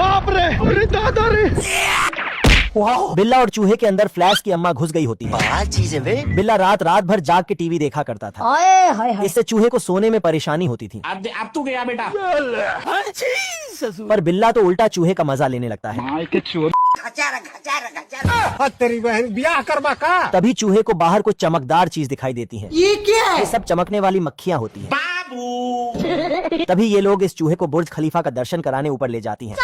बाप रे, अरे दादा रे। बिल्ला और चूहे के अंदर फ्लैश की अम्मा घुस गई होती है। क्या चीज है बे? बिल्ला रात रात भर जाग के टीवी देखा करता था। इससे चूहे को सोने में परेशानी होती थी। अब तू गया बेटा। पर बिल्ला तो उल्टा चूहे का मजा लेने लगता है। तेरी बहन ब्याह करवा का। तभी चूहे को बाहर कुछ चमकदार चीज दिखाई देती है। ये क्या है? ये सब चमकने वाली मक्खियाँ होती हैं। बाबू तभी ये लोग इस चूहे को बुर्ज खलीफा का दर्शन कराने ऊपर ले जाती हैं।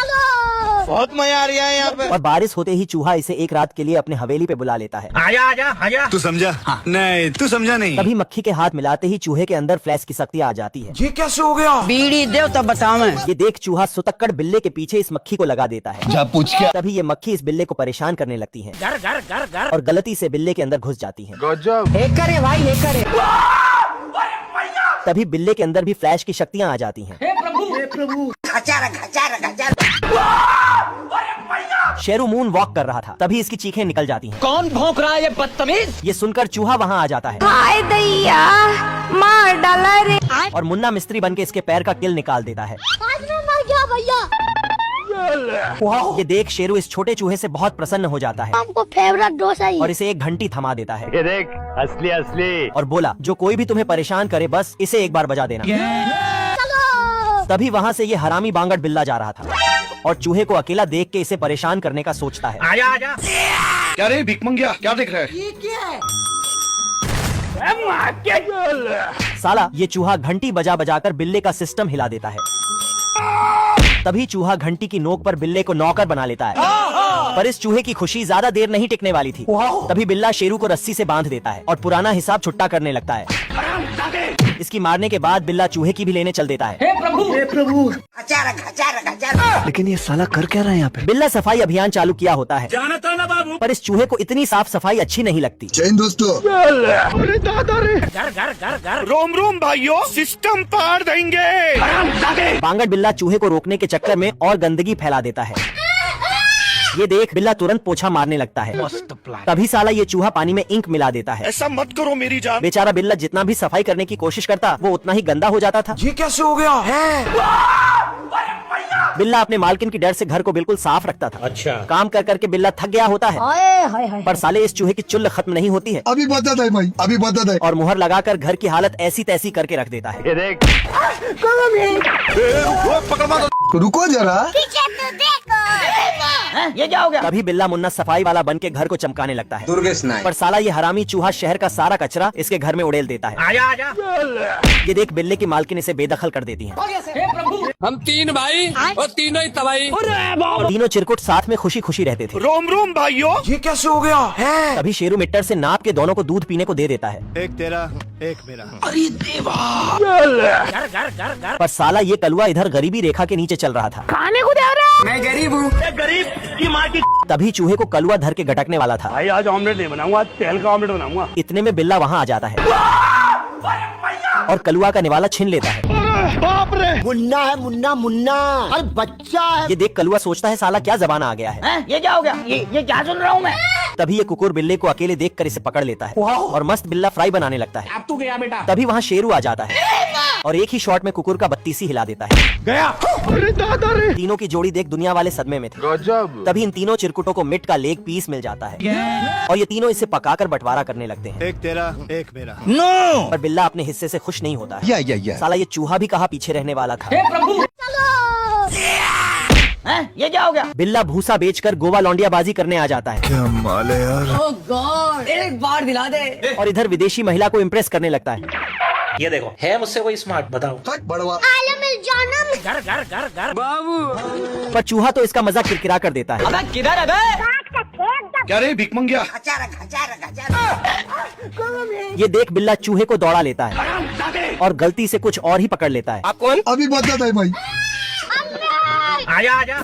बहुत मजा आ रहा है यहाँ पे। और बारिश होते ही चूहा इसे एक रात के लिए अपने हवेली पे बुला लेता है। आजा आजा आजा। तू समझा? नहीं तू समझा नहीं। तभी मक्खी के हाथ मिलाते ही चूहे के अंदर फ्लैश की शक्ति आ जाती है। ये कैसे हो गया? बीड़ी देव तब बताओ मैं। ये देख चूहा सुतक्कड़ बिल्ले के पीछे इस मक्खी को लगा देता है। जा पूछ क्या? तभी ये मक्खी इस बिल्ले को परेशान करने लगती है घर घर घर घर। और गलती से बिल्ले के अंदर घुस जाती है। हैकर है भाई, हैकर है। तभी बिल्ले के अंदर भी फ्लैश की शक्तियाँ आ जाती हैं। शेरू मून वॉक कर रहा था, तभी इसकी चीखें निकल जाती हैं। कौन भौंक रहा है ये बदतमीज? ये सुनकर चूहा वहाँ आ जाता है हाय दैया, मार डाला रे। और मुन्ना मिस्त्री बन के इसके पैर का किल निकाल देता है। आज मैं मर गया भैया। ये देख शेरू इस छोटे चूहे से बहुत प्रसन्न हो जाता है हमको फेवरेट डोसा ही। और इसे एक घंटी थमा देता है ये देख असली असली। और बोला, जो कोई भी तुम्हें परेशान करे बस इसे एक बार बजा देना। चलो। तभी वहाँ से ये हरामी बांगड़ बिल्ला जा रहा था और चूहे को अकेला देख के इसे परेशान करने का सोचता है। आजा आजा। क्या रे भिख मंगिया, क्या देख रहा है? ये क्या है? साला ये चूहा घंटी बजा बजा कर बिल्ले का सिस्टम हिला देता है। तभी चूहा घंटी की नोक पर बिल्ले को नौकर बना लेता है। पर इस चूहे की खुशी ज्यादा देर नहीं टिकने वाली थी। तभी बिल्ला शेरू को रस्सी से बांध देता है और पुराना हिसाब छुट्टा करने लगता है। इसकी मारने के बाद बिल्ला चूहे की भी लेने चल देता है। लेकिन ये साला कर क्या रहा है यहाँ पे? बिल्ला सफाई अभियान चालू किया होता है, जाना था ना बाबू। पर इस चूहे को इतनी साफ सफाई अच्छी नहीं लगती। जैन दोस्तों। अरे दादा रे। घर घर घर घर। रोम रोम भाइयों, सिस्टम पार देंगे। बांगड़ बिल्ला चूहे को रोकने के चक्कर में और गंदगी फैला देता है। ये देख बिल्ला तुरंत पोछा मारने लगता है। तभी साला ये चूहा पानी में इंक मिला देता है। ऐसा मत करो मेरी जान। बेचारा बिल्ला जितना भी सफाई करने की कोशिश करता वो उतना ही गंदा हो जाता था। ये कैसे हो गया है? बिल्ला अपने मालकिन की डर से घर को बिल्कुल साफ रखता था। अच्छा। काम कर करके बिल्ला थक गया होता है, पर साले इस चूहे की चुल्ल खत्म नहीं होती है अभी बता दे भाई, अभी बता दे। और मुहर लगाकर घर की हालत ऐसी तैसी करके रख देता है। ये देख। रुको जरा। ये क्या हो गया? तभी बिल्ला मुन्ना सफाई वाला बन के घर को चमकाने लगता है। पर साला ये हरामी चूहा शहर का सारा कचरा इसके घर में उड़ेल देता है। आजा आजा। ये देख बिल्ले की मालकिन इसे बेदखल कर देती है। हम तीन भाई और तीनों ही तबाही। तीनों चिरकुट साथ में खुशी खुशी रहते थे। रोम रोम भाइयों। ये कैसे हो गया है? तभी शेरू मिट्टर से नाप के दोनों को दूध पीने को दे देता है। एक तेरा एक मेरा। घर घर घर घर। पर साला ये कलुआ इधर गरीबी रेखा के नीचे चल रहा था। खाने को दे रहा। मैं गरीब हूँ। गरीब की माँ की। तभी चूहे को कलुआ धर के गटकने वाला था। भाई आज ऑमलेट नहीं बनाऊंगा, आज तेल का ऑमलेट बनाऊंगा। इतने में बिल्ला वहाँ आ जाता है और कलुआ का निवाला छीन लेता है। बाप रे। मुन्ना है मुन्ना मुन्ना। अरे बच्चा है। ये देख कलुआ सोचता है साला क्या जमाना आ गया है। ये क्या हो गया? ये क्या सुन रहा हूँ मैं? तभी ये कुकुर बिल्ले को अकेले देखकर इसे पकड़ लेता है और मस्त बिल्ला फ्राई बनाने लगता है। अब तू गया बेटा। तभी वहाँ शेरू आ जाता है और एक ही शॉट में कुकुर का बत्तीसी हिला देता है। गया। अरे दादा रे। तीनों की जोड़ी देख दुनिया वाले सदमे में थे। गजब। तभी इन तीनों चिरकुटों को मिट का लेग पीस मिल जाता है और ये तीनों इसे पकाकर बंटवारा करने लगते हैं। एक तेरा एक मेरा। नो। पर बिल्ला अपने हिस्से से खुश नहीं होता है। या। साला ये चूहा भी कहाँ पीछे रहने वाला था। ये क्या हो गया? बिल्ला भूसा बेचकर गोवा लौंडियाबाजी करने आ जाता है क्या माल है यार। ओह गॉड, एक बार दिला दे। और इधर विदेशी महिला को इम्प्रेस करने लगता है। ये देखो, है मुझसे कोई स्मार्ट? बताओ। बड़वा। घर घर घर घर। पर चूहा तो इसका मजाक किरकिरा कर देता है। अबे किधर है बे? क्या रे भिख मंगिया? ये देख बिल्ला चूहे को दौड़ा लेता है और गलती से कुछ और ही पकड़ लेता है। आप कौन? अभी बता दे भाई। आजा आजा।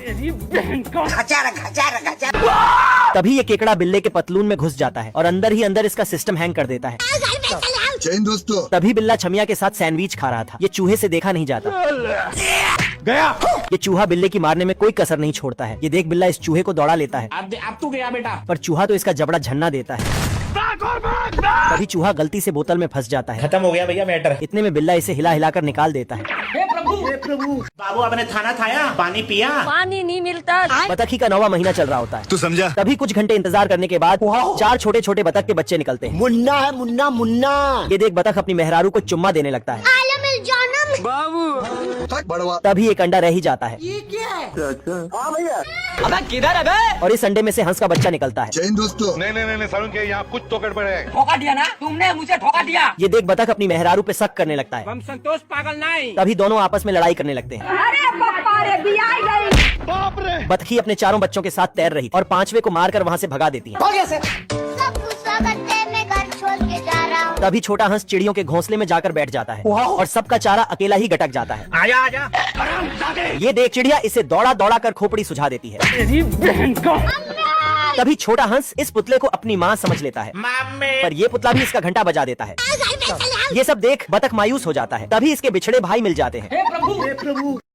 तभी ये केकड़ा बिल्ले के पतलून में घुस जाता है और अंदर ही अंदर इसका सिस्टम हैंग कर देता है। जैन दोस्तों। तभी बिल्ला छमिया के साथ सैंडविच खा रहा था। ये चूहे से देखा नहीं जाता। गया। ये चूहा बिल्ले की मारने में कोई कसर नहीं छोड़ता है। ये देख बिल्ला इस चूहे को दौड़ा लेता है, अब तू गया बेटा। पर चूहा तो इसका जबड़ा झन्ना देता है। तभी चूहा गलती से बोतल में फंस जाता है। खत्म हो गया भैया मैटर। इतने में बिल्ला इसे हिला हिलाकर निकाल देता है। बाबू आपने खाना खाया, पानी पिया? पानी नहीं मिलता। बतखी का 9वां महीना चल रहा होता है। तू समझा? तभी कुछ घंटे इंतजार करने के बाद 4 छोटे छोटे बतख के बच्चे निकलते हैं। मुन्ना है मुन्ना मुन्ना। ये देख बतख अपनी मेहरारू को चुम्मा देने लगता है। आलम जानम। थक बड़वा। तभी एक अंडा रह ही जाता है अबे किधर है बे? और इस अंडे में से हंस का बच्चा निकलता है। जय हिंद दोस्तों। नहीं सारुण के यहाँ कुछ तो गड़बड़ है। धोखा दिया ना तुमने, मुझे धोखा दिया। ये देख बतख अपनी मेहरारू पे शक करने लगता है। हम संतोष पागल नहीं। तभी दोनों आपस में लड़ाई करने लगते हैं। अरे पप्पा रे गई। बतखी अपने चारों बच्चों के साथ तैर रही और 5वें को मारकर वहाँ से भगा देती है। सब गुस्सा करते मैं घर छोड़ के जा रहा हूँ। तभी छोटा हंस चिड़ियों के घोंसले में जाकर बैठ जाता है और सबका चारा अकेला ही गटक जाता है। आजा आजा। ये देख चिड़िया इसे दौड़ा दौड़ा कर खोपड़ी सुझा देती है। तभी छोटा हंस इस पुतले को अपनी माँ समझ लेता है, पर ये पुतला भी इसका घंटा बजा देता है। ये सब देख बतख मायूस हो जाता है। तभी इसके बिछड़े भाई मिल जाते हैं।